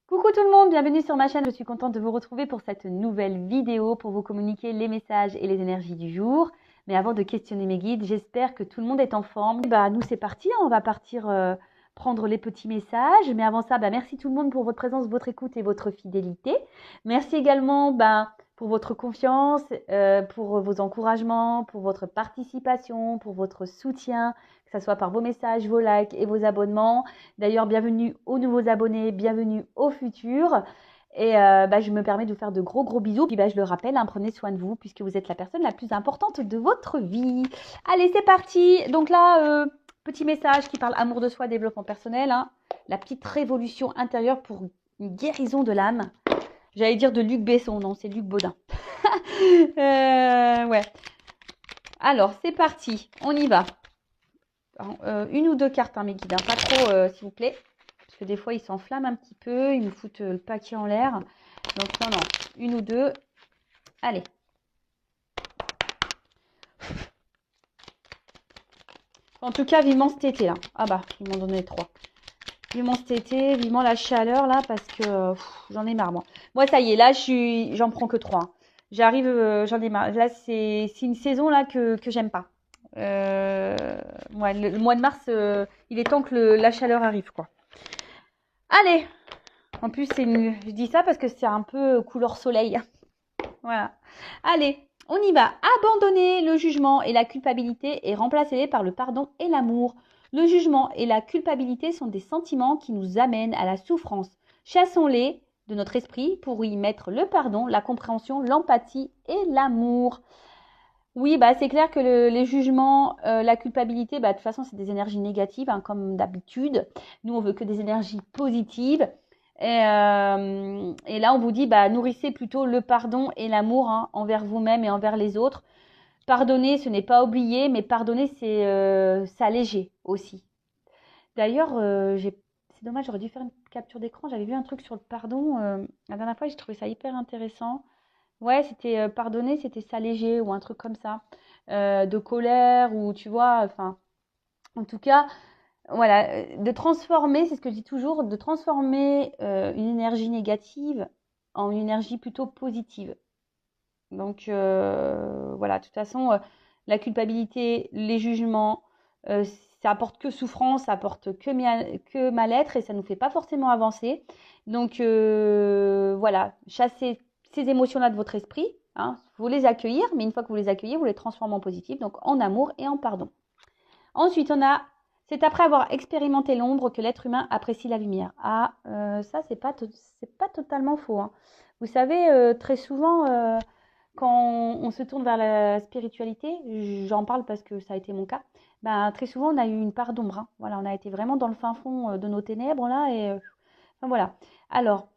Coucou tout le monde, bienvenue sur ma chaîne. Je suis contente de vous retrouver pour cette nouvelle vidéo pour vous communiquer les messages et les énergies du jour. Mais avant de questionner mes guides, j'espère que tout le monde est en forme. Nous c'est parti, on va partir prendre les petits messages. Mais avant ça, merci tout le monde pour votre présence, votre écoute et votre fidélité. Merci également pour votre confiance, pour vos encouragements, pour votre participation, pour votre soutien, que ce soit par vos messages, vos likes et vos abonnements. D'ailleurs, bienvenue aux nouveaux abonnés, bienvenue aux futurs. Et je me permets de vous faire de gros bisous. Puis je le rappelle, prenez soin de vous puisque vous êtes la personne la plus importante de votre vie. Allez, c'est parti. Donc là, petit message qui parle amour de soi, développement personnel. La petite révolution intérieure pour une guérison de l'âme. J'allais dire de Luc Besson, non, c'est Luc Baudin. Ouais. Alors, c'est parti. On y va. Une ou deux cartes, mes guides, pas trop, s'il vous plaît. Parce que des fois, ils s'enflamment un petit peu, ils nous foutent le paquet en l'air. Donc, non, une ou deux. Allez. En tout cas, vivement cet été, là. Ah bah, ils m'ont donné 3. Vivement cet été, vivement la chaleur, là, parce que j'en ai marre, moi. Moi, ça y est, là, j'en prends que 3. J'arrive, j'en ai marre. Là, c'est une saison, là, que j'aime pas. Le mois de mars, il est temps que la chaleur arrive, quoi. Allez. En plus, je dis ça parce que c'est un peu couleur soleil. Voilà. Allez, on y va. Abandonner le jugement et la culpabilité et remplacer-les par le pardon et l'amour. Le jugement et la culpabilité sont des sentiments qui nous amènent à la souffrance. Chassons-les de notre esprit pour y mettre le pardon, la compréhension, l'empathie et l'amour. Oui, c'est clair que les jugements, la culpabilité, de toute façon, c'est des énergies négatives, comme d'habitude. Nous, on veut que des énergies positives. Et là, on vous dit, nourrissez plutôt le pardon et l'amour envers vous-même et envers les autres. Pardonner, ce n'est pas oublier, mais pardonner, c'est s'alléger aussi. D'ailleurs, c'est dommage, j'aurais dû faire une capture d'écran. J'avais vu un truc sur le pardon. La dernière fois, j'ai trouvé ça hyper intéressant. Ouais, c'était pardonner, c'était s'alléger ou un truc comme ça. De colère ou tu vois, en tout cas, voilà, de transformer, c'est ce que je dis toujours, de transformer une énergie négative en une énergie plutôt positive. Donc voilà, de toute façon, la culpabilité, les jugements, ça apporte que souffrance, ça apporte que mal-être et ça ne nous fait pas forcément avancer. Donc voilà, chassez ces émotions-là de votre esprit, vous les accueillir, mais une fois que vous les accueillez, vous les transformez en positif, donc en amour et en pardon. Ensuite, c'est après avoir expérimenté l'ombre que l'être humain apprécie la lumière. Ah, ça, c'est pas totalement faux. Vous savez, très souvent, quand on se tourne vers la spiritualité, j'en parle parce que ça a été mon cas, très souvent, on a eu une part d'ombre. Voilà, on a été vraiment dans le fin fond de nos ténèbres, là, et voilà. Alors,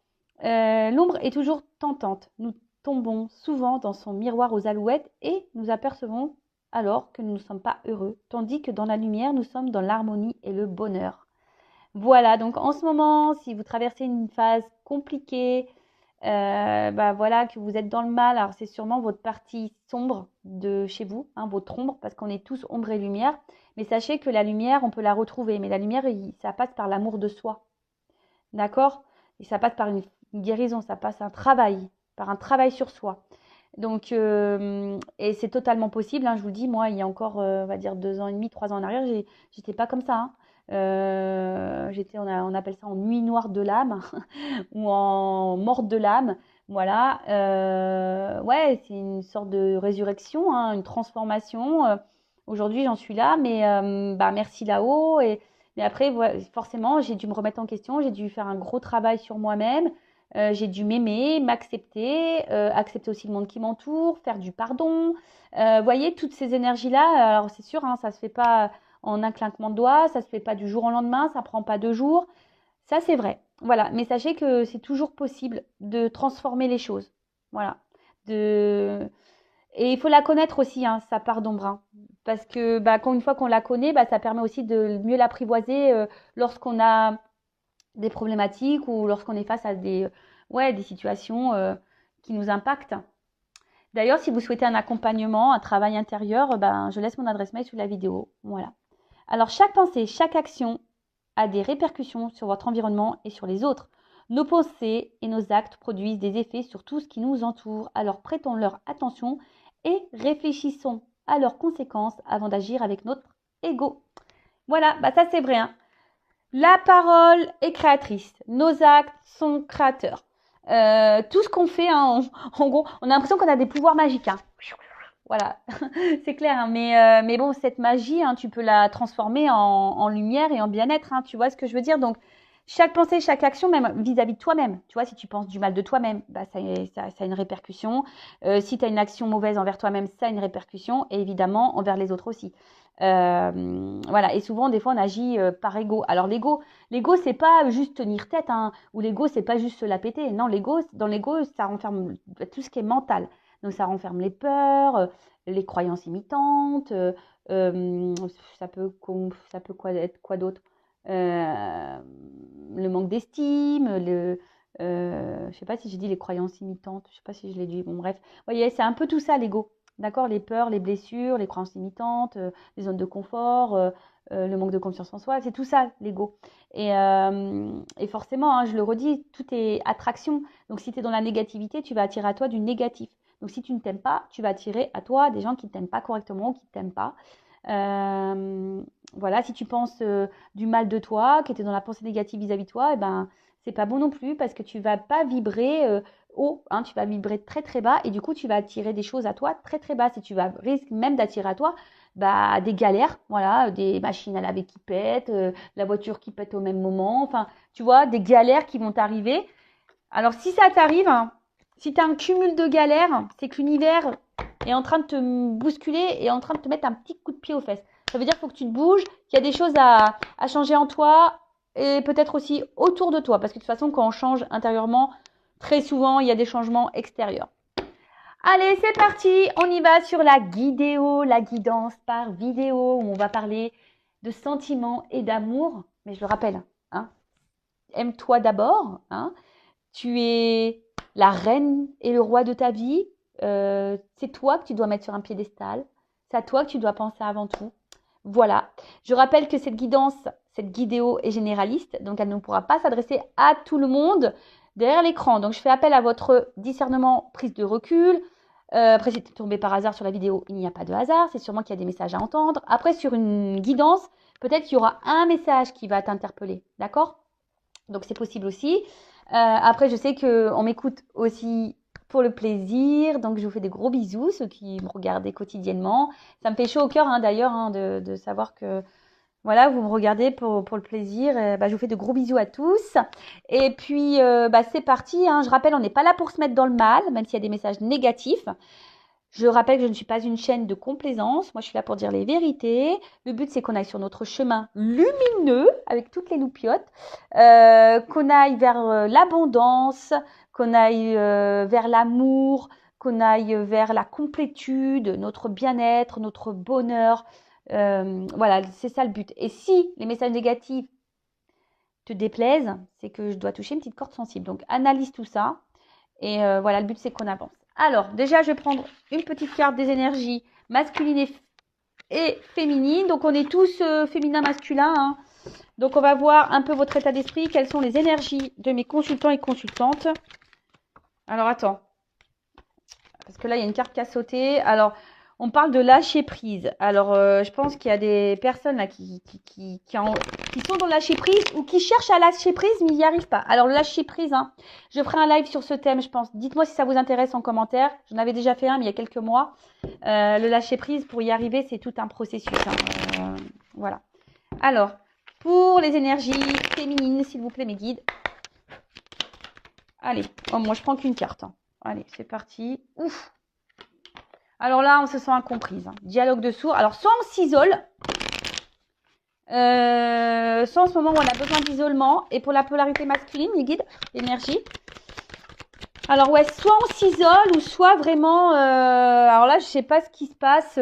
l'ombre est toujours tentante. Nous tombons souvent dans son miroir aux alouettes et nous apercevons alors que nous ne sommes pas heureux, tandis que dans la lumière, nous sommes dans l'harmonie et le bonheur. Voilà, donc en ce moment, si vous traversez une phase compliquée, voilà, que vous êtes dans le mal, alors c'est sûrement votre partie sombre de chez vous, votre ombre, parce qu'on est tous ombre et lumière. Mais sachez que la lumière, on peut la retrouver, mais la lumière, ça passe par l'amour de soi. D'accord? Et ça passe par une guérison, ça passe par un travail sur soi. Donc, et c'est totalement possible, je vous dis, moi, il y a encore, on va dire 2 ans et demi, 3 ans en arrière, j'étais pas comme ça. On appelle ça en nuit noire de l'âme ou en morte de l'âme. Voilà. Ouais, c'est une sorte de résurrection, une transformation. Aujourd'hui, j'en suis là, mais merci là-haut. Mais après, forcément, j'ai dû me remettre en question, j'ai dû faire un gros travail sur moi-même. J'ai dû m'aimer, m'accepter, accepter aussi le monde qui m'entoure, faire du pardon. Voyez, toutes ces énergies-là, alors c'est sûr, ça ne se fait pas en un clinquement de doigts, ça ne se fait pas du jour au lendemain, ça ne prend pas 2 jours. Ça, c'est vrai. Voilà, mais sachez que c'est toujours possible de transformer les choses. Voilà. Et il faut la connaître aussi, sa part d'ombre. Parce que une fois qu'on la connaît, ça permet aussi de mieux l'apprivoiser lorsqu'on a des problématiques ou lorsqu'on est face à des situations qui nous impactent. D'ailleurs, si vous souhaitez un accompagnement, un travail intérieur, je laisse mon adresse mail sous la vidéo. Voilà. Alors, chaque pensée, chaque action a des répercussions sur votre environnement et sur les autres. Nos pensées et nos actes produisent des effets sur tout ce qui nous entoure, alors prêtons-leur attention et réfléchissons à leurs conséquences avant d'agir avec notre ego. Voilà, bah ça c'est vrai. Hein. La parole est créatrice, nos actes sont créateurs. Tout ce qu'on fait, hein, en gros, on a l'impression qu'on a des pouvoirs magiques. Hein. Voilà, c'est clair. Hein, mais bon, cette magie, hein, tu peux la transformer en lumière et en bien-être. Hein, tu vois ce que je veux dire? Donc, chaque pensée, chaque action, même vis-à-vis de toi-même. Tu vois, si tu penses du mal de toi-même, bah, ça a une répercussion. Si tu as une action mauvaise envers toi-même, ça a une répercussion. Et évidemment, envers les autres aussi. Voilà. Et souvent, des fois, on agit par ego. Alors, l'ego, c'est pas juste tenir tête. Hein, ou l'ego, c'est pas juste se la péter. Non, dans l'ego, ça renferme tout ce qui est mental. Donc, ça renferme les peurs, les croyances imitantes. Ça peut être quoi d'autre? Le manque d'estime, je sais pas si j'ai dit les croyances imitantes, je sais pas si je l'ai dit, bon bref, vous voyez, c'est un peu tout ça l'ego, d'accord, les peurs, les blessures, les croyances imitantes, les zones de confort, le manque de confiance en soi, c'est tout ça l'ego. Et forcément, hein, je le redis, tout est attraction, donc si tu es dans la négativité, tu vas attirer à toi du négatif. Donc si tu ne t'aimes pas, tu vas attirer à toi des gens qui ne t'aiment pas correctement ou qui ne t'aiment pas. Voilà, si tu penses du mal de toi, qui était dans la pensée négative vis-à-vis de toi, eh ben, c'est pas bon non plus parce que tu vas pas vibrer haut, hein, tu vas vibrer très très bas et du coup tu vas attirer des choses à toi très très bas. Si tu vas risque même d'attirer à toi bah, des galères, voilà, des machines à laver qui pètent, la voiture qui pète au même moment, enfin, tu vois, des galères qui vont t'arriver. Alors si ça t'arrive, hein, si tu as un cumul de galères, c'est que l'univers est en train de te bousculer et en train de te mettre un petit coup de pied aux fesses. Ça veut dire qu'il faut que tu te bouges, qu'il y a des choses à changer en toi et peut-être aussi autour de toi. Parce que de toute façon, quand on change intérieurement, très souvent, il y a des changements extérieurs. Allez, c'est parti. On y va sur la guidéo, la guidance par vidéo où on va parler de sentiments et d'amour. Mais je le rappelle, hein, aime-toi d'abord. Hein, tu es la reine et le roi de ta vie. C'est toi que tu dois mettre sur un piédestal. C'est à toi que tu dois penser avant tout. Voilà. Je rappelle que cette guidance, cette guidéo est généraliste, donc elle ne pourra pas s'adresser à tout le monde derrière l'écran. Donc je fais appel à votre discernement, prise de recul. Après, si tu es tombé par hasard sur la vidéo, il n'y a pas de hasard. C'est sûrement qu'il y a des messages à entendre. Après, sur une guidance, peut-être qu'il y aura un message qui va t'interpeller. D'accord? Donc c'est possible aussi. Après, je sais qu'on m'écoute aussi pour le plaisir. Donc, je vous fais des gros bisous, ceux qui me regardent quotidiennement. Ça me fait chaud au cœur, hein, d'ailleurs, hein, de savoir que voilà, vous me regardez pour le plaisir. Bah, je vous fais de gros bisous à tous. Et puis, bah, c'est parti. Hein. Je rappelle, on n'est pas là pour se mettre dans le mal, même s'il y a des messages négatifs. Je rappelle que je ne suis pas une chaîne de complaisance. Moi, je suis là pour dire les vérités. Le but, c'est qu'on aille sur notre chemin lumineux avec toutes les loupiottes, qu'on aille vers l'abondance, qu'on aille vers l'amour, qu'on aille vers la complétude, notre bien-être, notre bonheur. Voilà, c'est ça le but. Et si les messages négatifs te déplaisent, c'est que je dois toucher une petite corde sensible. Donc, analyse tout ça. Et voilà, le but, c'est qu'on avance. Alors, déjà, je vais prendre une petite carte des énergies masculines et féminines. Donc, on est tous féminins, masculins. Hein. Donc, on va voir un peu votre état d'esprit. Quelles sont les énergies de mes consultants et consultantes. Alors, attends. Parce que là, il y a une carte qui a sauté. Alors, on parle de lâcher prise. Alors, je pense qu'il y a des personnes là qui sont dans le lâcher prise ou qui cherchent à lâcher prise, mais ils n'y arrivent pas. Alors, le lâcher prise, hein, je ferai un live sur ce thème, je pense. Dites-moi si ça vous intéresse en commentaire. J'en avais déjà fait un, mais il y a quelques mois. Le lâcher prise, pour y arriver, c'est tout un processus. Hein. Voilà. Alors, pour les énergies féminines, s'il vous plaît, mes guides. Allez, oh, moi, je prends qu'une carte. Hein. Allez, c'est parti. Ouf. Alors là, on se sent incomprise. Hein. Dialogue de sourds. Alors, soit on s'isole, soit en ce moment où on a besoin d'isolement. Et pour la polarité masculine, les guides, l'énergie. Alors ouais, soit on s'isole ou soit vraiment... alors là, je ne sais pas ce qui se passe.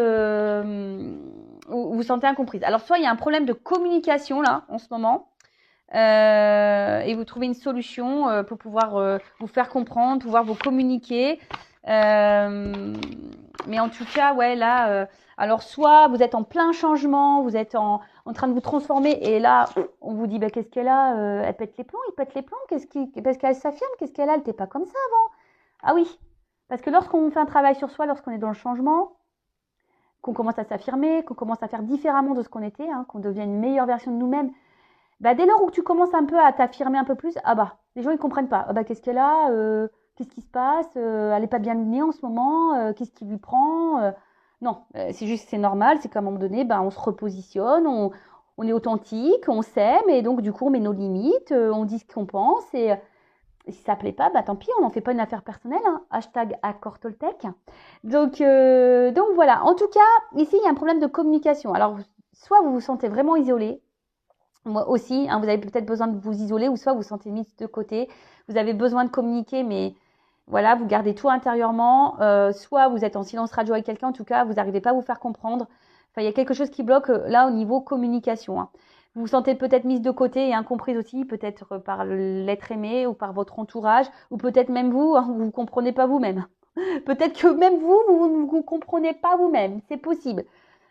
Vous vous sentez incomprise. Alors, soit il y a un problème de communication là, en ce moment. Et vous trouvez une solution pour pouvoir vous faire comprendre, pouvoir vous communiquer. Mais en tout cas, ouais, là, alors soit vous êtes en plein changement, vous êtes en train de vous transformer, et là, on vous dit, bah, qu'est-ce qu'elle a elle pète les plombs, il pète les plombs, parce qu'elle s'affirme, qu'est-ce qu'elle a, elle n'était pas comme ça avant. Ah oui, parce que lorsqu'on fait un travail sur soi, lorsqu'on est dans le changement, qu'on commence à s'affirmer, qu'on commence à faire différemment de ce qu'on était, hein, qu'on devient une meilleure version de nous-mêmes, bah, dès lors où tu commences un peu à t'affirmer un peu plus, ah bah, les gens ils comprennent pas. Ah bah, qu'est-ce qu'elle a qu'est-ce qui se passe elle est pas bien lunée en ce moment qu'est-ce qui lui prend Non, c'est juste, c'est normal, c'est qu'à un moment donné, bah, on se repositionne, on est authentique, on s'aime, et donc du coup on met nos limites, on dit ce qu'on pense, et si ça plaît pas, bah tant pis, on n'en fait pas une affaire personnelle, hein. Hashtag accord Toltec. Donc voilà, en tout cas, ici il y a un problème de communication. Alors, soit vous vous sentez vraiment isolé, moi aussi, hein, vous avez peut-être besoin de vous isoler, ou soit vous vous sentez mis de côté, vous avez besoin de communiquer, mais voilà, vous gardez tout intérieurement, soit vous êtes en silence radio avec quelqu'un, en tout cas, vous n'arrivez pas à vous faire comprendre. Enfin, il y a quelque chose qui bloque là au niveau communication, hein. Vous vous sentez peut-être mise de côté et incomprise aussi, peut-être par l'être aimé ou par votre entourage, ou peut-être même vous, hein, vous ne comprenez pas vous-même. Peut-être que même vous ne vous comprenez pas vous-même, c'est possible.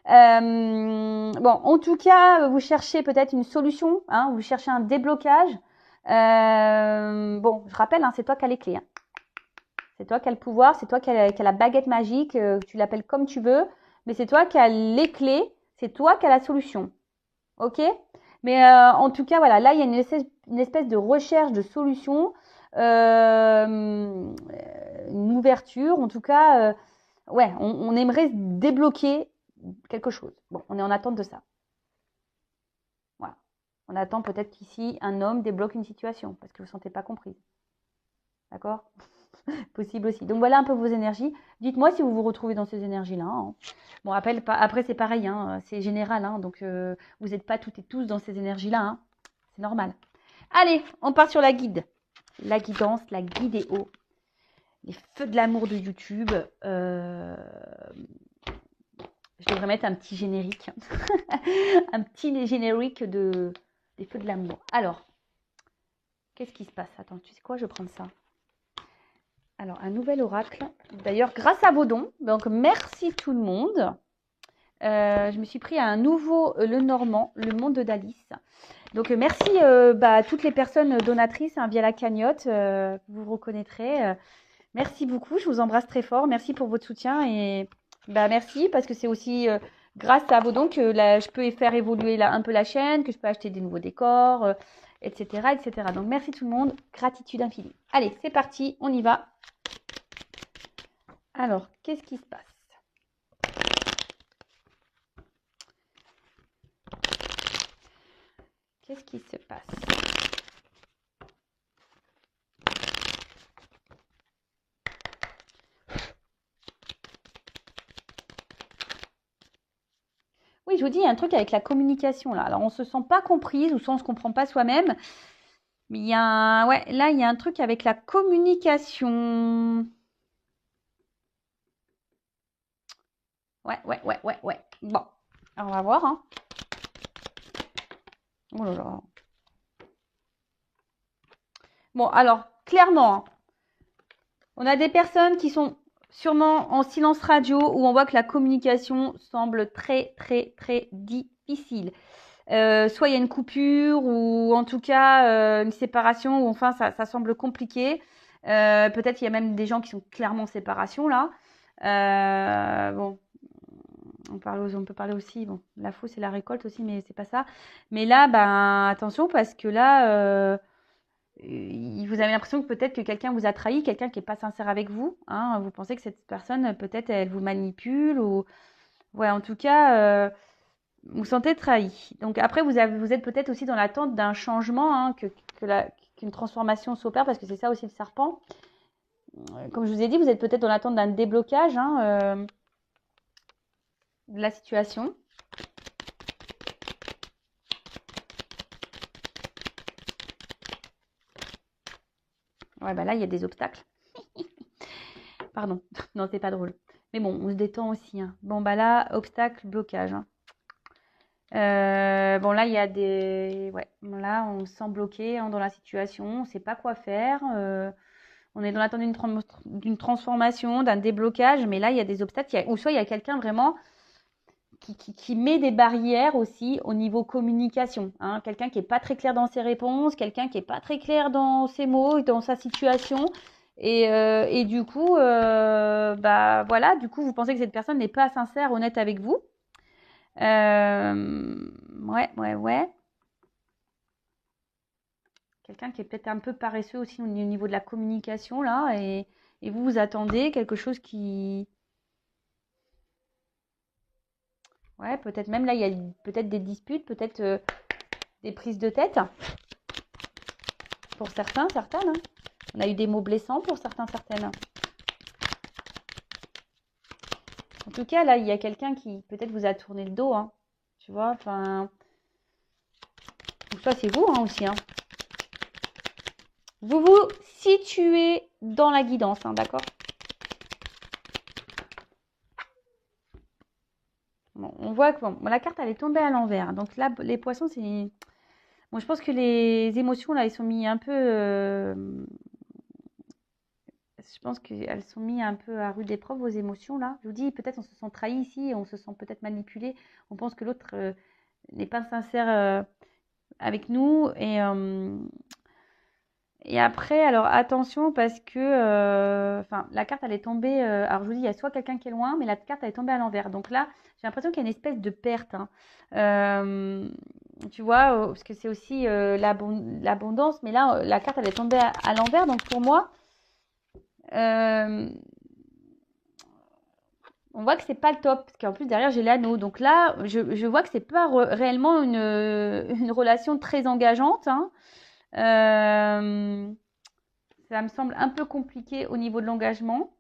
Bon, en tout cas, vous cherchez peut-être une solution, hein, vous cherchez un déblocage. Bon, je rappelle, hein, c'est toi qui as les clés, hein. C'est toi qui as le pouvoir, c'est toi qui as la baguette magique, tu l'appelles comme tu veux, mais c'est toi qui as les clés, c'est toi qui as la solution. Ok? Mais en tout cas, voilà, là, il y a une espèce de recherche de solution, une ouverture, en tout cas, ouais, on aimerait débloquer quelque chose. Bon, on est en attente de ça. Voilà. On attend peut-être qu'ici, un homme débloque une situation, parce que vous ne vous sentez pas comprise. D'accord? Possible aussi. Donc voilà un peu vos énergies. Dites-moi si vous vous retrouvez dans ces énergies-là, hein. Bon, après c'est pareil, hein, c'est général, hein, donc vous n'êtes pas toutes et tous dans ces énergies-là, hein. C'est normal. Allez, on part sur la guide. La guidance, la guidéo, les feux de l'amour de YouTube. Je devrais mettre un petit générique. Un petit générique des feux de l'amour. Alors, qu'est-ce qui se passe? Attends, tu sais quoi? Je vais prendre ça. Alors, un nouvel oracle. D'ailleurs, grâce à vos dons. Donc, merci tout le monde. Je me suis pris à un nouveau Le Normand, le monde d'Alice. Donc, merci à toutes les personnes donatrices, hein, via la cagnotte. Vous vous reconnaîtrez. Merci beaucoup. Je vous embrasse très fort. Merci pour votre soutien. Et merci parce que c'est aussi grâce à vos dons que je peux faire évoluer un peu la chaîne, que je peux acheter des nouveaux décors, etc., etc. Donc, merci tout le monde. Gratitude infinie. Allez, c'est parti. On y va. Alors, qu'est-ce qui se passe? Qu'est-ce qui se passe? Oui, je vous dis, il y a un truc avec la communication là. Alors, on se sent pas comprise, ou soit on se comprend pas soi-même. Mais il y a ouais, là, il y a un truc avec la communication. Ouais. Bon, alors, on va voir, hein. Oh là là. Bon, alors, clairement, hein, on a des personnes qui sont sûrement en silence radio, où on voit que la communication semble très, très, très difficile. Soit il y a une coupure, ou en tout cas une séparation, ou enfin ça semble compliqué. Peut-être il y a même des gens qui sont clairement en séparation là. Bon, on peut parler aussi, bon, la fausse et la récolte aussi, mais c'est pas ça. Mais là, attention, parce que là, vous avez l'impression que peut-être que quelqu'un vous a trahi, quelqu'un qui n'est pas sincère avec vous, hein. Vous pensez que cette personne, peut-être, elle vous manipule, ou ouais, en tout cas, vous sentez trahi. Donc après, vous êtes peut-être aussi dans l'attente d'un changement, hein, qu'une transformation s'opère, parce que c'est ça aussi le serpent. Comme je vous ai dit, vous êtes peut-être dans l'attente d'un déblocage, hein, de la situation. Ouais, là, il y a des obstacles. Pardon, non, c'est pas drôle. Mais bon, on se détend aussi, hein. Bon, là, obstacle, blocage, hein. Bon, là, il y a des... Ouais, là, on se sent bloqué, hein, dans la situation, on ne sait pas quoi faire. On est dans l'attente d'une transformation, d'un déblocage, mais là, il y a des obstacles. Ou soit il y a quelqu'un vraiment qui met des barrières aussi au niveau communication. Hein. Quelqu'un qui n'est pas très clair dans ses réponses, quelqu'un qui n'est pas très clair dans ses mots, dans sa situation. Et du coup, bah voilà, du coup, vous pensez que cette personne n'est pas sincère, honnête avec vous. Ouais. Quelqu'un qui est peut-être un peu paresseux aussi au niveau de la communication, là, et vous attendez quelque chose qui... Ouais, peut-être même là, il y a peut-être des disputes, peut-être des prises de tête. Pour certains, certaines. Hein. On a eu des mots blessants pour certains, certaines. En tout cas, là, il y a quelqu'un qui peut-être vous a tourné le dos. Hein. Tu vois, enfin... Ou soit c'est vous hein, aussi. Hein. Vous vous situez dans la guidance, hein, d'accord? Bon, on voit que bon, la carte, elle est tombée à l'envers. Donc là, les poissons, c'est... Bon, je pense que les émotions, là, elles sont mis un peu... Je pense qu'elles sont mis un peu à rude épreuve, vos émotions, là. Je vous dis, peut-être on se sent trahi ici, on se sent peut-être manipulé. On pense que l'autre n'est pas sincère avec nous. Et après, alors attention parce que... Enfin, la carte, elle est tombée... alors, je vous dis, il y a soit quelqu'un qui est loin, mais la carte, elle est tombée à l'envers. Donc là, j'ai l'impression qu'il y a une espèce de perte. Hein. Tu vois, parce que c'est aussi l'abondance. Mais là, la carte, elle est tombée à l'envers. Donc, pour moi... on voit que c'est pas le top, parce qu'en plus derrière j'ai l'anneau. Donc là, je vois que c'est pas réellement une relation très engageante. Hein. Ça me semble un peu compliqué au niveau de l'engagement.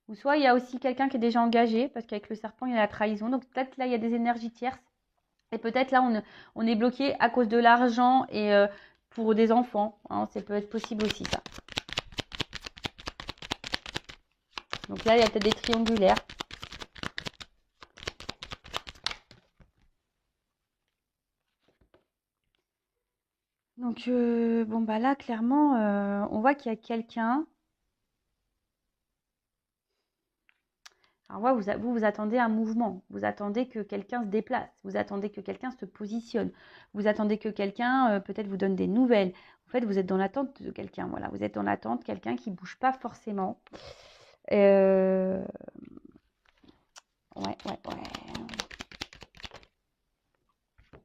Ou soit il y a aussi quelqu'un qui est déjà engagé, parce qu'avec le serpent il y a la trahison. Donc peut-être là il y a des énergies tierces. Et peut-être là on est bloqué à cause de l'argent et pour des enfants. Hein, ça peut être possible aussi ça. Donc là il y a peut-être des triangulaires. Donc, bon, bah là, clairement, on voit qu'il y a quelqu'un. Alors, vous attendez un mouvement. Vous attendez que quelqu'un se déplace. Vous attendez que quelqu'un se positionne. Vous attendez que quelqu'un, peut-être, vous donne des nouvelles. En fait, vous êtes dans l'attente de quelqu'un. Voilà, vous êtes dans l'attente de quelqu'un qui ne bouge pas forcément. Ouais.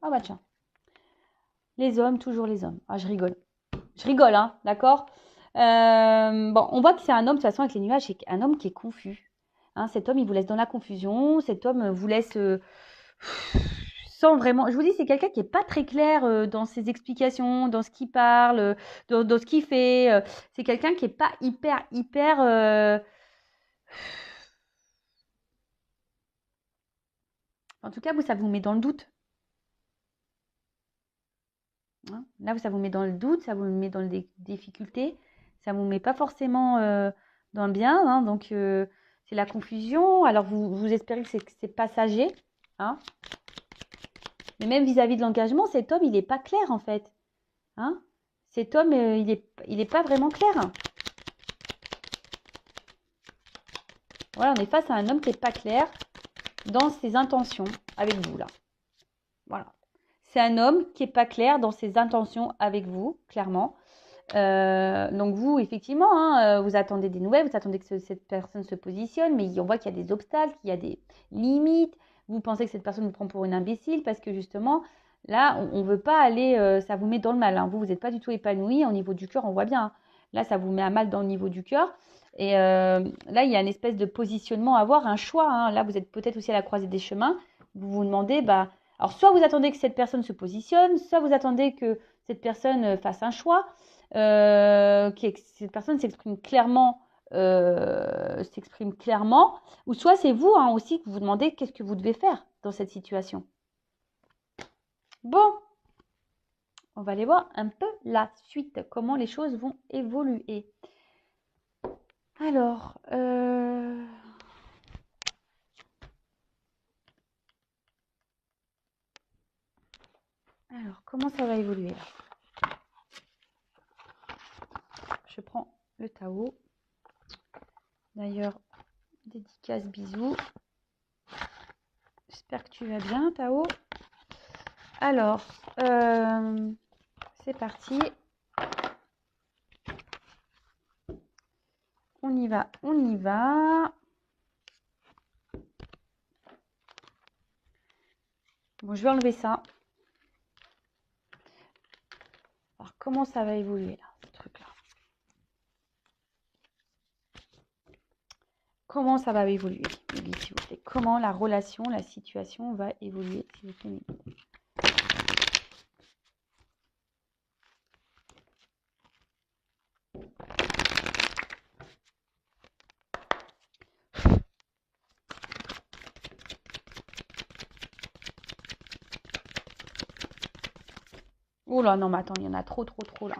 Ah bah tiens. Les hommes, toujours les hommes. Ah, je rigole. Je rigole, hein, d'accord? Bon, on voit que c'est un homme, de toute façon, avec les nuages, c'est un homme qui est confus. Hein, cet homme, il vous laisse dans la confusion. Cet homme vous laisse sans vraiment... Je vous dis, c'est quelqu'un qui n'est pas très clair dans ses explications, dans ce qu'il parle, dans ce qu'il fait. C'est quelqu'un qui n'est pas hyper... En tout cas, vous, ça vous met dans le doute. Hein, là, ça vous met dans le doute, ça vous met dans les difficultés. Ça ne vous met pas forcément dans le bien. Hein, donc, c'est la confusion. Alors, vous espérez que c'est passager. Hein, mais même vis-à-vis de l'engagement, cet homme, il n'est pas clair, en fait. Hein, cet homme, il est pas vraiment clair. Voilà, on est face à un homme qui n'est pas clair dans ses intentions avec vous, là. Voilà. C'est un homme qui n'est pas clair dans ses intentions avec vous, clairement. Donc vous, effectivement, hein, vous attendez des nouvelles, vous attendez que cette personne se positionne, mais on voit qu'il y a des obstacles, qu'il y a des limites. Vous pensez que cette personne vous prend pour une imbécile parce que justement, là, on ne veut pas aller, ça vous met dans le mal. Hein. Vous n'êtes pas du tout épanoui au niveau du cœur, on voit bien. Hein. Là, ça vous met à mal dans le niveau du cœur. Et là, il y a une espèce de positionnement à avoir, un choix. Hein. Là, vous êtes peut-être aussi à la croisée des chemins. Vous vous demandez, bah, alors soit vous attendez que cette personne se positionne, soit vous attendez que cette personne fasse un choix. Que cette personne s'exprime clairement, ou soit c'est vous hein, aussi que vous vous demandez qu'est-ce que vous devez faire dans cette situation. Bon, on va aller voir un peu la suite, comment les choses vont évoluer. Alors, comment ça va évoluer là? je prends le Tao. D'ailleurs, dédicace, bisous. J'espère que tu vas bien, Tao. Alors, c'est parti. On y va, on y va. Bon, je vais enlever ça. Alors, comment ça va évoluer, là, ce truc-là? Comment ça va évoluer, s'il vous plaît? Comment la relation, la situation va évoluer, s'il vous plaît? Oh là, non, mais attends, il y en a trop là.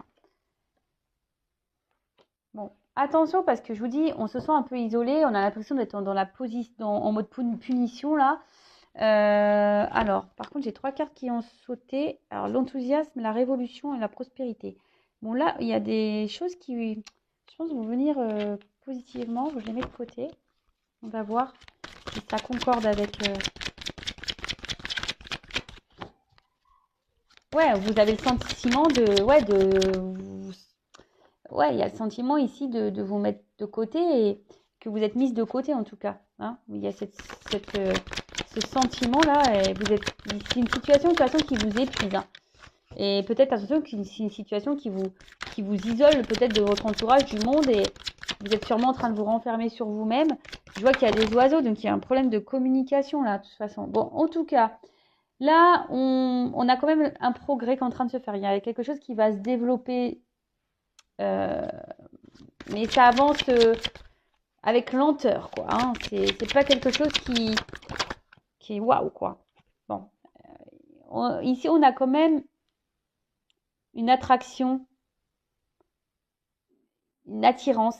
Bon, attention parce que je vous dis, on se sent un peu isolé, on a l'impression d'être dans la position, en mode punition là. Alors, par contre, j'ai 3 cartes qui ont sauté. Alors, l'enthousiasme, la révolution et la prospérité. Bon, là, il y a des choses qui, je pense, vont venir positivement. Je les mets de côté. On va voir si ça concorde avec... Ouais, vous avez le sentiment de... Ouais, il y a le sentiment ici de vous mettre de côté et que vous êtes mise de côté en tout cas. Hein. Il y a ce sentiment-là. Et vous êtes... C'est une situation de toute façon qui vous épuise. Hein. Et peut-être attention que c'est une situation qui vous isole peut-être de votre entourage, du monde, et vous êtes sûrement en train de vous renfermer sur vous-même. Je vois qu'il y a des oiseaux, donc il y a un problème de communication là, de toute façon. Bon, en tout cas, là, on a quand même un progrès qui est en train de se faire. Il y a quelque chose qui va se développer, mais ça avance avec lenteur, quoi. Hein. C'est pas quelque chose qui est waouh, quoi. Bon, ici, on a quand même une attraction, une attirance.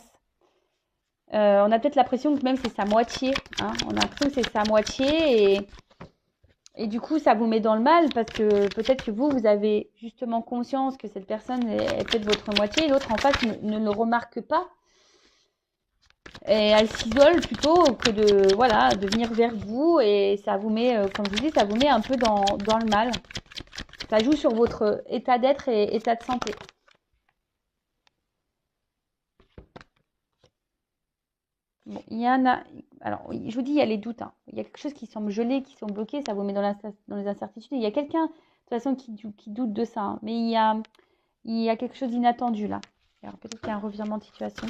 On a peut-être l'impression que même c'est sa moitié. Hein. On a l'impression que c'est sa moitié et du coup, ça vous met dans le mal parce que peut-être que vous avez justement conscience que cette personne est peut-être votre moitié et l'autre en face ne le remarque pas. Et elle s'isole plutôt que de venir vers vous et ça vous met, comme je vous dis, ça vous met un peu dans le mal. Ça joue sur votre état d'être et état de santé. Bon, il y en a. Alors, je vous dis, il y a les doutes. Hein. Il y a quelque chose qui semble gelé, qui semble bloqué, ça vous met dans les incertitudes. Il y a quelqu'un, de toute façon, qui doute de ça. Hein. Mais il y a quelque chose d'inattendu là. Alors, peut-être qu'il y a un revirement de situation.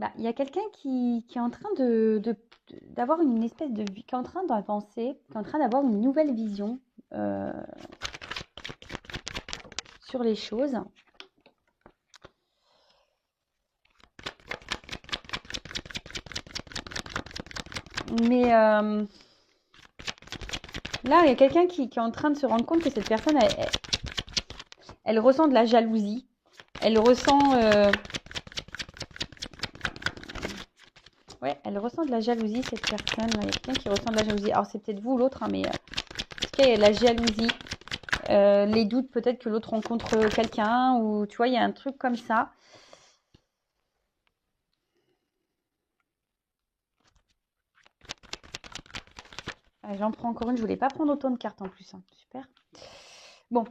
Bah, il y a quelqu'un qui est en train d'avoir une espèce de vie, qui est en train d'avancer, qui est en train d'avoir une nouvelle vision sur les choses. Mais là, il y a quelqu'un qui est en train de se rendre compte que cette personne, elle ressent de la jalousie. Elle ressent... Ouais, elle ressent de la jalousie, cette personne. Il y a quelqu'un qui ressent de la jalousie. Alors, c'est peut-être vous ou l'autre, hein, mais en tout cas, il y a de la jalousie. Les doutes, peut-être que l'autre rencontre quelqu'un, ou tu vois, il y a un truc comme ça. J'en prends encore une. Je voulais pas prendre autant de cartes en plus. Hein. Super. Bon.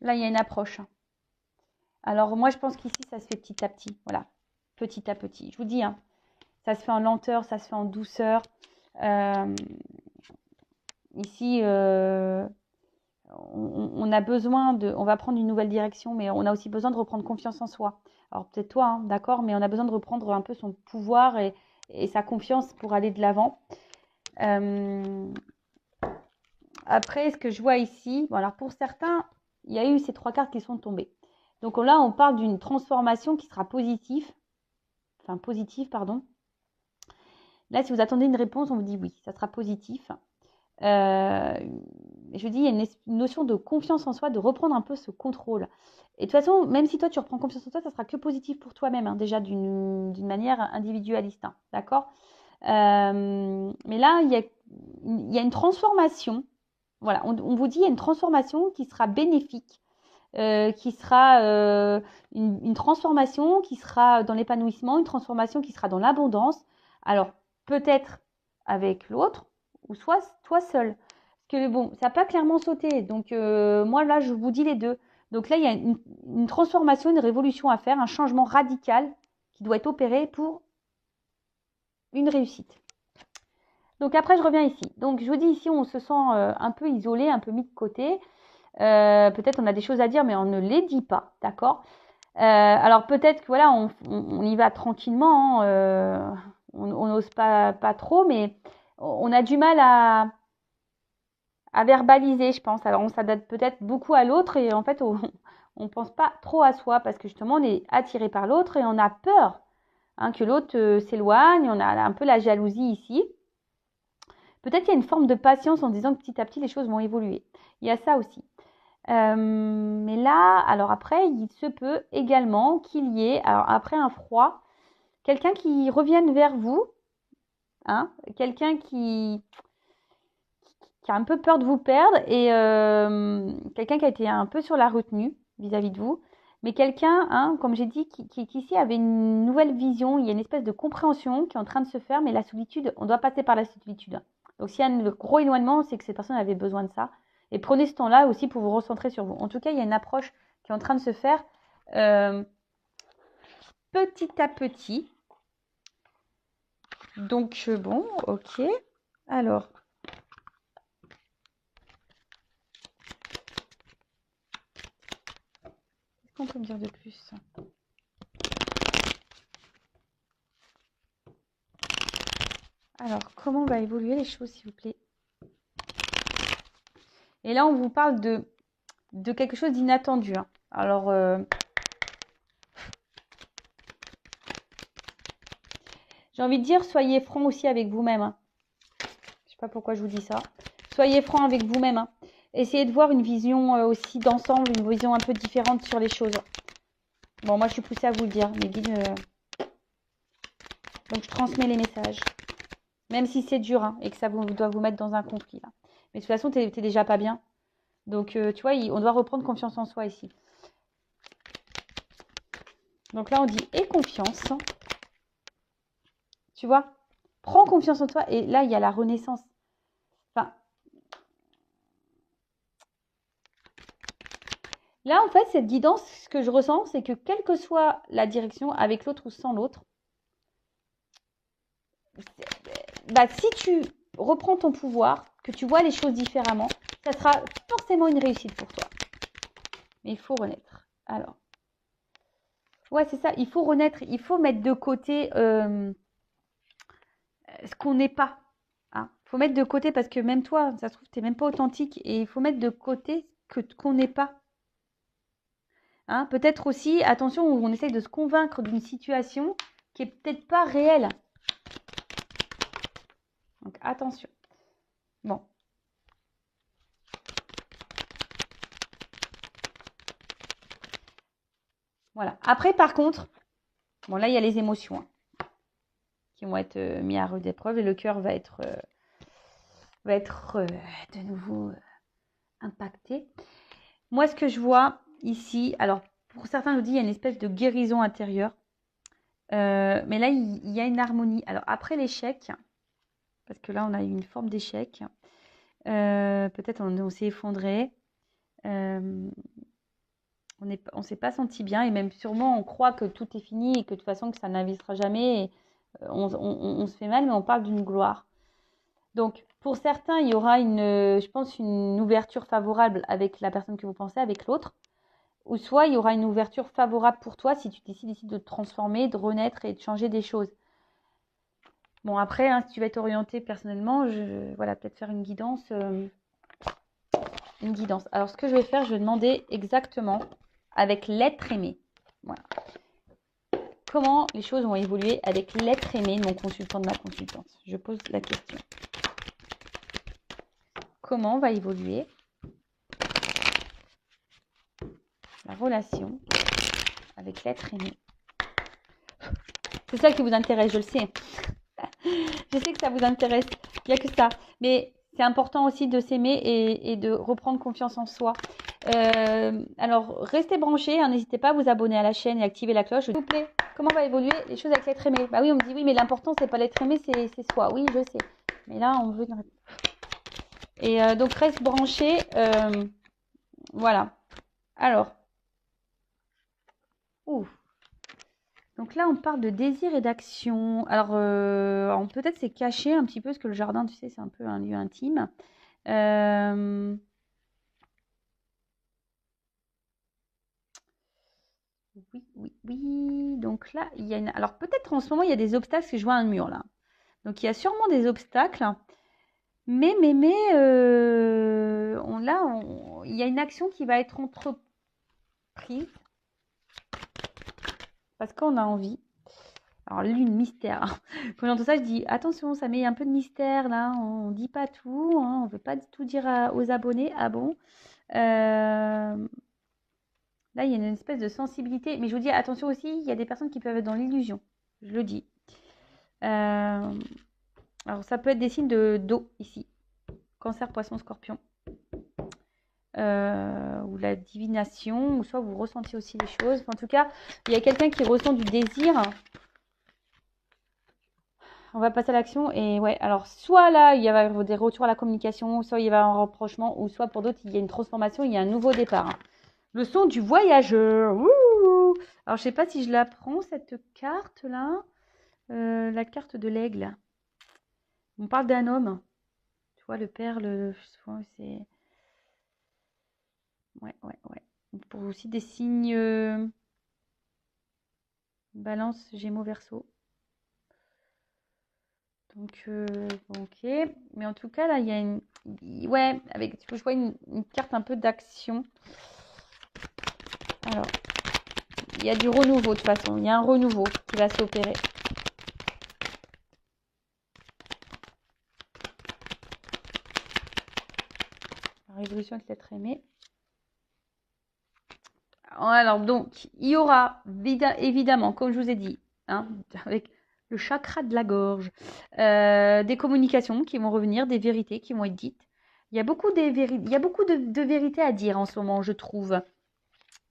Là, il y a une approche. Alors, moi, je pense qu'ici, ça se fait petit à petit. Voilà. Petit à petit. Je vous dis, hein, ça se fait en lenteur, ça se fait en douceur. Ici, on a besoin de... On va prendre une nouvelle direction, mais on a aussi besoin de reprendre confiance en soi. Alors, peut-être toi, hein, d'accord, mais on a besoin de reprendre un peu son pouvoir et sa confiance pour aller de l'avant. Après, ce que je vois ici, bon, alors pour certains, il y a eu ces 3 cartes qui sont tombées. Donc là, on parle d'une transformation qui sera positive. Enfin, positive, pardon. Là, si vous attendez une réponse, on vous dit oui, ça sera positif. Je dis, il y a une notion de confiance en soi, de reprendre un peu ce contrôle. Et de toute façon, même si toi, tu reprends confiance en toi, ça sera que positif pour toi-même, hein, déjà d'une manière individualiste. Hein, d'accord ? Mais là, il y a une transformation. Voilà, on vous dit il y a une transformation qui sera bénéfique, qui sera une transformation qui sera dans l'épanouissement, une transformation qui sera dans l'abondance. Alors, peut-être avec l'autre ou soit toi seul. Parce que bon, ça n'a pas clairement sauté. Donc, moi, là, je vous dis les deux. Donc là, il y a une transformation, une révolution à faire, un changement radical qui doit être opéré pour une réussite. Donc après, je reviens ici. Donc, je vous dis ici, on se sent un peu isolé, un peu mis de côté. Peut-être on a des choses à dire, mais on ne les dit pas, d'accord? Alors peut-être que voilà, on y va tranquillement, hein, on n'ose pas trop, mais on a du mal à verbaliser, je pense. Alors on s'adapte peut-être beaucoup à l'autre et en fait on pense pas trop à soi parce que justement on est attiré par l'autre et on a peur hein, que l'autre s'éloigne. On a un peu la jalousie ici. Peut-être qu'il y a une forme de patience en disant que petit à petit les choses vont évoluer. Il y a ça aussi. Mais là, alors après, il se peut également qu'il y ait, alors après un froid, quelqu'un qui revienne vers vous, hein, quelqu'un qui a un peu peur de vous perdre et quelqu'un qui a été un peu sur la retenue vis-à-vis de vous, mais quelqu'un, hein, comme j'ai dit, qui ici avait une nouvelle vision, il y a une espèce de compréhension qui est en train de se faire, mais la solitude, on doit passer par la solitude. Donc s'il y a un gros éloignement, c'est que ces personnes avaient besoin de ça. Et prenez ce temps-là aussi pour vous recentrer sur vous. En tout cas, il y a une approche qui est en train de se faire petit à petit. Donc, bon, ok. Alors, qu'est-ce qu'on peut me dire de plus? Alors, comment va évoluer les choses, s'il vous plaît? Et là, on vous parle de quelque chose d'inattendu. Hein. Alors, j'ai envie de dire, soyez franc aussi avec vous-même. Hein. Je ne sais pas pourquoi je vous dis ça. Soyez franc avec vous-même. Hein. Essayez de voir une vision aussi d'ensemble, une vision un peu différente sur les choses. Bon, moi, je suis poussée à vous le dire. Mes guides, donc, je transmets les messages. Même si c'est dur hein, et que ça doit vous mettre dans un conflit. Là. Mais de toute façon, tu n'es déjà pas bien. Donc, tu vois, on doit reprendre confiance en soi ici. Donc là, on dit « aie confiance ». Tu vois, prends confiance en toi. Et là, il y a la renaissance. Enfin, là, en fait, cette guidance, ce que je ressens, c'est que quelle que soit la direction, avec l'autre ou sans l'autre, bah, si tu reprends ton pouvoir, que tu vois les choses différemment, ça sera forcément une réussite pour toi. Mais il faut renaître. Alors, ouais, c'est ça. Il faut renaître. Il faut mettre de côté ce qu'on n'est pas. Hein. Il faut mettre de côté parce que même toi, ça se trouve, tu n'es même pas authentique. Et il faut mettre de côté qu'on n'est pas. Hein. Peut-être aussi, attention, on essaye de se convaincre d'une situation qui n'est peut-être pas réelle. Donc, attention. Bon. Voilà. Après, par contre, bon, là, il y a les émotions hein, qui vont être mises à rude épreuve et le cœur va être de nouveau impacté. Moi, ce que je vois ici, alors, pour certains, je vous dis, il y a une espèce de guérison intérieure. Mais là, il y a une harmonie. Alors, après l'échec, parce que là, on a eu une forme d'échec, peut-être on s'est effondré. On ne s'est pas senti bien et même sûrement on croit que tout est fini et que de toute façon que ça n'investira jamais. Et, on se fait mal, mais on parle d'une gloire. Donc, pour certains, il y aura je pense, une ouverture favorable avec la personne que vous pensez, avec l'autre. Ou soit il y aura une ouverture favorable pour toi si tu décides de te transformer, de renaître et de changer des choses. Bon, après, hein, si tu vas t'orienter personnellement, voilà, peut-être faire une guidance. Alors, ce que je vais faire, je vais demander exactement avec l'être aimé. Voilà. Comment les choses vont évoluer avec l'être aimé de mon consultant, de ma consultante? Je pose la question. Comment va évoluer la relation avec l'être aimé? C'est ça qui vous intéresse, je le sais. Je sais que ça vous intéresse. Il n'y a que ça. Mais c'est important aussi de s'aimer et de reprendre confiance en soi. Alors, restez branchés. Hein, n'hésitez pas à vous abonner à la chaîne et activer la cloche. S'il vous plaît, comment va évoluer les choses avec l'être aimé? Bah oui, on me dit oui, mais l'important, c'est pas l'être aimé, c'est soi. Oui, je sais. Mais là, on veut... Et donc, reste branché. Voilà. Alors. Ouh. Donc là, on parle de désir et d'action. Alors, peut-être c'est caché un petit peu, parce que le jardin, tu sais, c'est un peu un lieu intime. Oui, oui, oui. Donc là, il y a une... Alors, peut-être en ce moment, il y a des obstacles, parce que je vois un mur, là. Donc, il y a sûrement des obstacles. Mais, il y a une action qui va être entreprise. Parce qu'on a envie. Alors, lune, mystère. Quand j'entends ça, je dis attention, ça met un peu de mystère là. On ne dit pas tout. Hein, on ne veut pas tout dire aux abonnés. Ah bon? Là, il y a une espèce de sensibilité. Mais je vous dis attention aussi, il y a des personnes qui peuvent être dans l'illusion. Je le dis. Alors, ça peut être des signes d'eau ici. Cancer, poisson, scorpion. Ou la divination. Ou soit vous ressentez aussi les choses. Enfin, en tout cas, il y a quelqu'un qui ressent du désir. On va passer à l'action et ouais, alors soit là, il y va des retours à la communication, soit il y va un rapprochement, ou soit pour d'autres, il y a une transformation, il y a un nouveau départ. Hein. Le son du voyageur. Ouh. Alors, je sais pas si je la prends, cette carte-là. La carte de l'aigle. On parle d'un homme. Tu vois, le père, c'est... Ouais. Pour aussi des signes... Balance, Gémeaux, Verseau. Donc, ok. Mais en tout cas, là, il y a une... Ouais, je vois une carte un peu d'action. Alors, il y a du renouveau de toute façon. Il y a un renouveau qui va s'opérer. La révolution avec l'être aimé. Alors, donc, il y aura, évidemment, comme je vous ai dit, hein, avec le chakra de la gorge, des communications qui vont revenir, des vérités qui vont être dites. Il y a beaucoup de vérités à dire en ce moment, je trouve.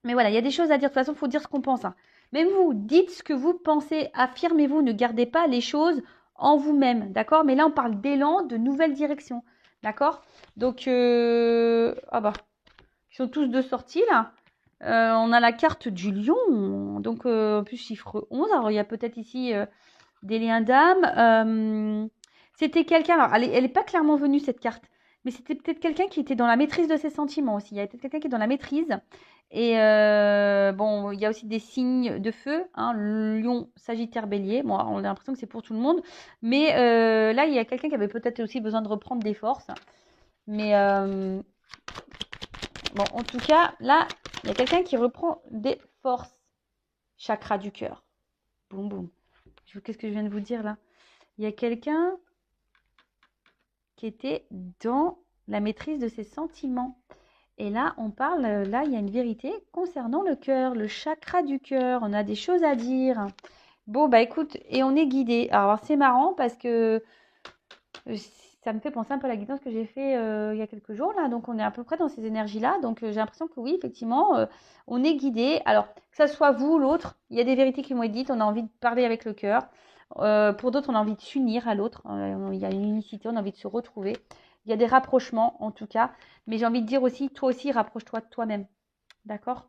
Mais voilà, il y a des choses à dire. De toute façon, il faut dire ce qu'on pense. Hein. Même vous, dites ce que vous pensez, affirmez-vous, ne gardez pas les choses en vous-même, d'accord? Mais là, on parle d'élan, de nouvelles directions, d'accord? Donc, ah bah, ils sont tous de sortie, là. On a la carte du lion, donc en plus chiffre 11. Alors, il y a peut-être ici des liens d'âme. C'était quelqu'un, alors elle n'est pas clairement venue cette carte, mais c'était peut-être quelqu'un qui était dans la maîtrise de ses sentiments aussi. Il y a peut-être quelqu'un qui est dans la maîtrise. Et bon, il y a aussi des signes de feu, hein, Lion, Sagittaire, Bélier. Bon, on a l'impression que c'est pour tout le monde. Mais là, il y a quelqu'un qui avait peut-être aussi besoin de reprendre des forces. Mais bon, en tout cas, là, il y a quelqu'un qui reprend des forces. Chakra du cœur. Boum, boum. Qu'est-ce que je viens de vous dire là? Il y a quelqu'un qui était dans la maîtrise de ses sentiments. Et là, on parle, là, il y a une vérité concernant le cœur, le chakra du cœur. On a des choses à dire. Bon, bah écoute, et on est guidé. Alors, c'est marrant parce que ça me fait penser un peu à la guidance que j'ai fait il y a quelques jours, là. Donc, on est à peu près dans ces énergies-là. Donc, j'ai l'impression que oui, effectivement, on est guidé. Alors, que ça soit vous ou l'autre, il y a des vérités qui m'ont été dites. On a envie de parler avec le cœur. Pour d'autres, on a envie de s'unir à l'autre. Il y a une unicité, on a envie de se retrouver. Il y a des rapprochements, en tout cas. Mais j'ai envie de dire aussi, toi aussi, rapproche-toi de toi-même. D'accord?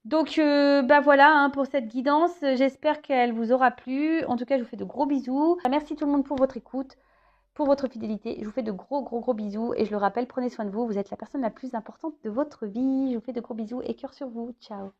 Donc, bah voilà hein, pour cette guidance. J'espère qu'elle vous aura plu. En tout cas, je vous fais de gros bisous. Merci tout le monde pour votre écoute, pour votre fidélité. Je vous fais de gros bisous. Et je le rappelle, prenez soin de vous. Vous êtes la personne la plus importante de votre vie. Je vous fais de gros bisous et cœur sur vous. Ciao.